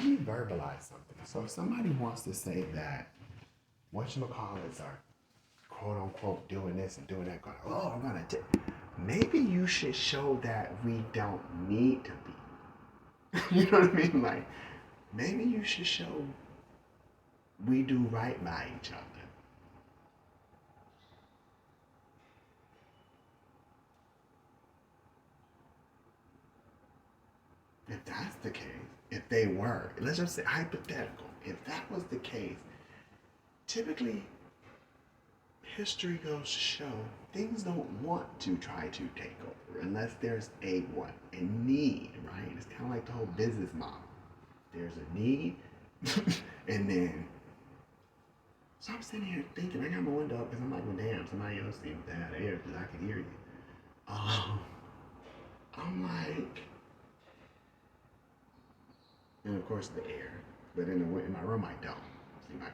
let me verbalize something. So if somebody wants to say that whatchamacallits are quote unquote doing this and doing that, going, oh, I'm gonna maybe you should show that we don't need to be. You know what I mean? Like, maybe you should show we do right by each other. If that's the case, if they were, let's just say hypothetical, if that was the case, typically history goes to show things don't want to try to take over unless there's a what? A need, right? It's kind of like the whole business model. There's a need, and then so I'm sitting here thinking, I got my window up because I'm like, well, damn, somebody else seems to have air because I can hear you. I'm like, and of course the air, but in my room I don't. See, my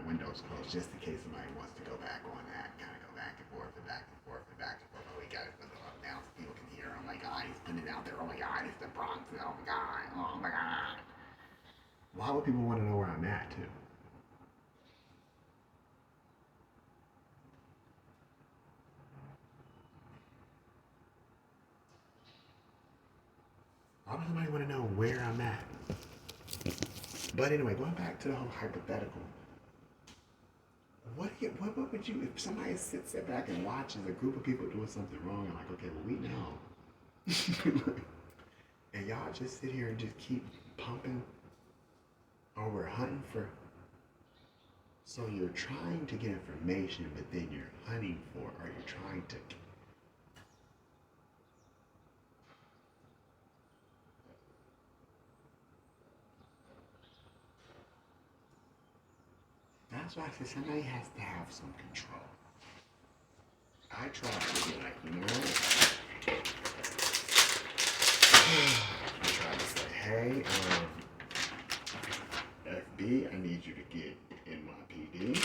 window's closed just in case somebody wants to go back on that, kind of go back and forth and back and forth and back and forth. But we got it window up now so people can hear. Oh my God, he's putting it out there. Oh my God, it's the Bronx. Oh my God. Oh my God. Why would people want to know where I'm at too? Why would somebody want to know where I'm at? But anyway, going back to the whole hypothetical, what would you, if somebody sits back and watches a group of people doing something wrong and like, okay, well, we know. And y'all just sit here and just keep pumping, or we're hunting for, so you're trying to get information, but then you're hunting for, or you're trying to. That's why I said somebody has to have some control. I try to be like, you know what? I try to say, hey, FB, I need you to get NYPD.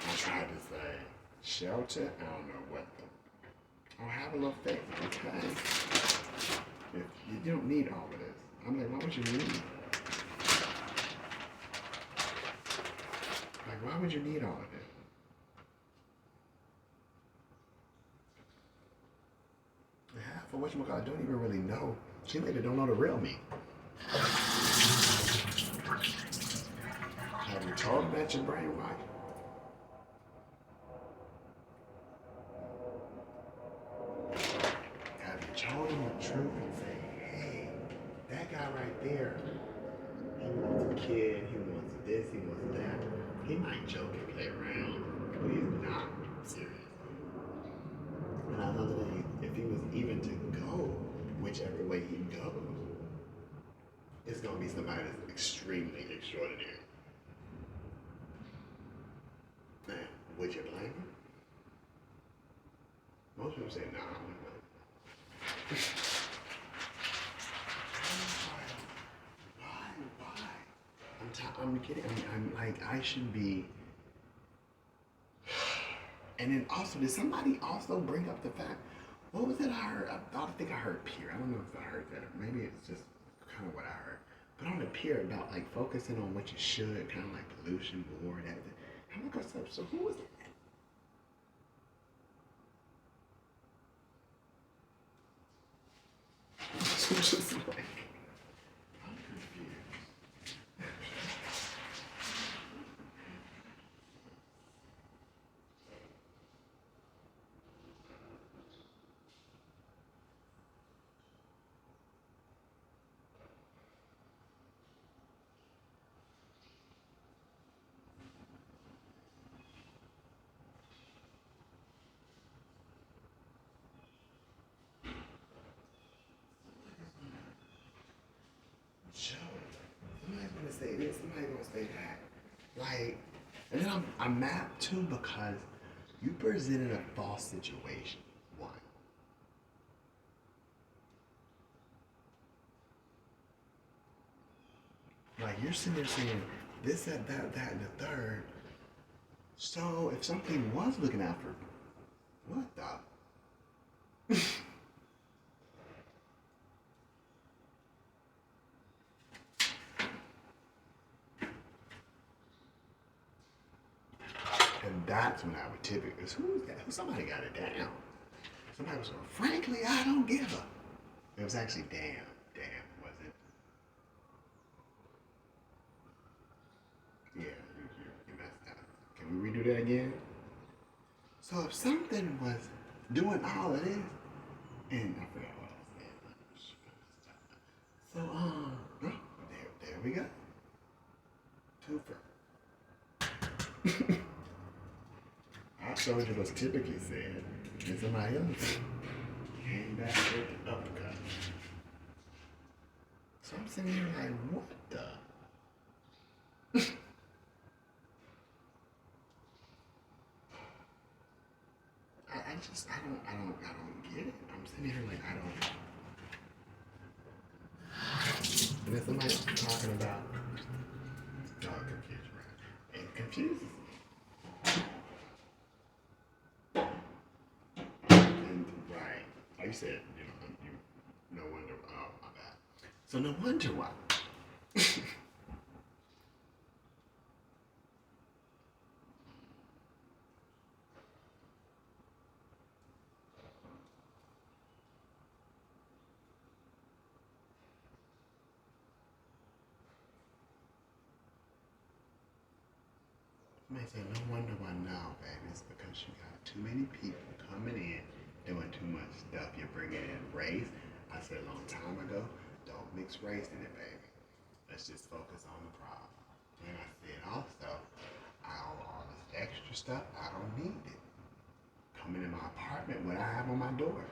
I tried to say, shelter, I don't know what the. Oh, have a little faith, okay? If you don't need all of this. I'm like, why would you need it? Like, why would you need all of this? Yeah, for whatchamacallit, I don't even really know. Seems like they don't know the real me. Have you told them that your brainwashed? Have you told them the truth and say, hey, that guy right there, he wants a kid, he wants this, he wants that. He might joke and play around, but he's not serious. And I know that if he was even to go whichever way he goes, it's going to be somebody that's extremely extraordinary. Now, would you blame him? Most people say, nah, I'm not. Why? I'm kidding. I'm like, I should be. And then also, did somebody also bring up the fact? What was it I heard? I think I heard Pierre. I don't know if I heard that. Maybe it's just kind of what I heard. But on the Pierre about like focusing on what you should, kind of like pollution, war, that. I'm like, so who was that? Just like, I'm confused. Joe, somebody's gonna say this, somebody's gonna say that. Like, and then I'm mad too because you presented a false situation. One. Like you're sitting there saying this, that, and the third. So if something was looking out for, what the? And that's when I would typically, who's that? Somebody got it down. Somebody was going, frankly, I don't give a. It was actually damn, was it? Yeah, you messed up. Can we redo that again? So if something was doing all of this, and I forgot what I said. So there we go. Twofer. I showed you what's typically said, and somebody else came back with the uppercut. So I'm sitting here like, what the? I don't get it. I'm sitting here like, I don't. And then somebody talking about dog confusion, right? It confuses me. And right, like you said, no wonder. Oh my bad. So no wonder why. You may say, no wonder why now, baby. It's because you got too many people coming in doing too much stuff. You're bringing in race. I said a long time ago, don't mix race in it, baby. Let's just focus on the problem. And I said also, all this extra stuff, I don't need it. Coming in my apartment, what I have on my door.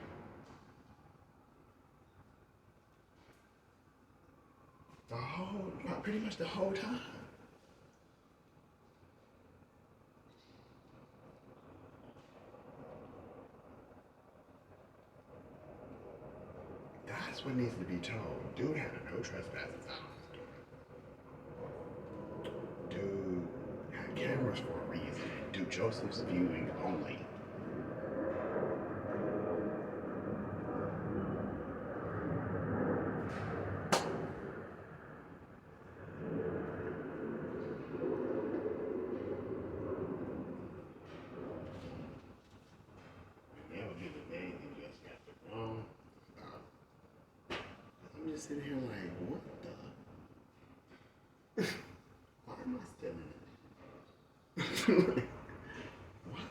Pretty much the whole time. That's what needs to be told. Dude had a no trespassing sign on his door. Dude had cameras for a reason. Dude Joseph's viewing only. And that would be the main thing you just got the wrong about. I'm just sitting here like, what the? Why am I still in it? What?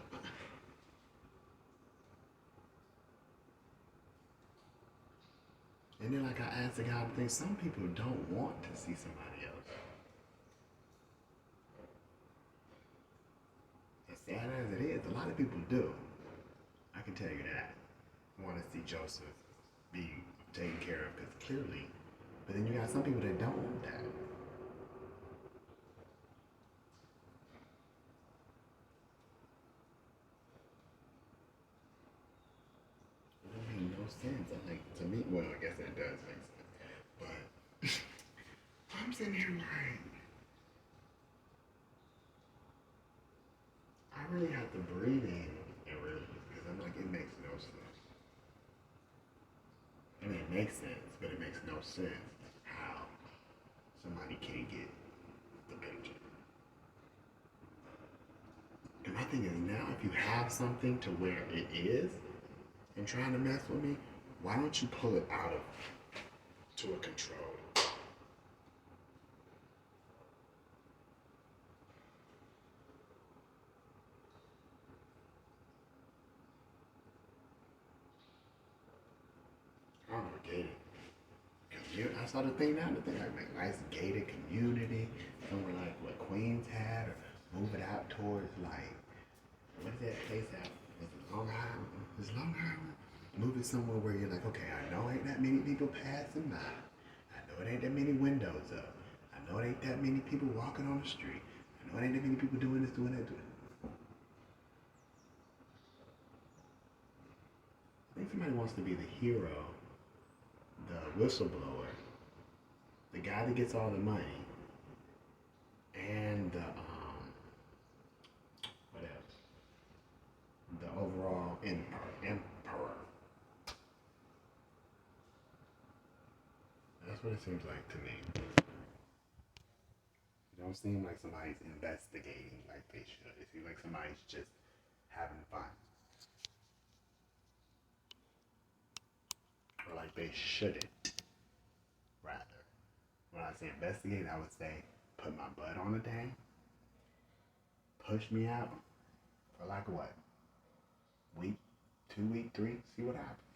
And then like I asked the guy, I think some people don't want to see somebody else. As sad as it is, a lot of people do. I can tell you that. Want to see Joseph be taken care of because clearly, but then you got some people that don't want that. It don't make no sense. I'm like, to me, well, I guess that does make sense. But I'm sitting here like, I really have to breathe in and really, because I'm like, it makes no sense. I mean, it makes sense, but it makes no sense how somebody can't get the picture. And my thing is now, if you have something to where it is and trying to mess with me, why don't you pull it out of to a control? I don't know, gated. I saw the thing now, the thing like nice gated community, somewhere like what Queens had, or move it out towards like, what is that place out? Is it Long Island? Is Long Island? Move it somewhere where you're like, okay, I know ain't that many people passing by. I know it ain't that many windows up. I know it ain't that many people walking on the street. I know it ain't that many people doing this, doing that, doing that. I think somebody wants to be the hero, the whistleblower, the guy that gets all the money, and the what else? The overall emperor. That's what it seems like to me. It don't seem like somebody's investigating like they should. It seems like somebody's just having fun. Or like they shouldn't, rather. When I say investigate, I would say put my butt on the thing, push me out for like what? Week, 2 week, 3, see what happens.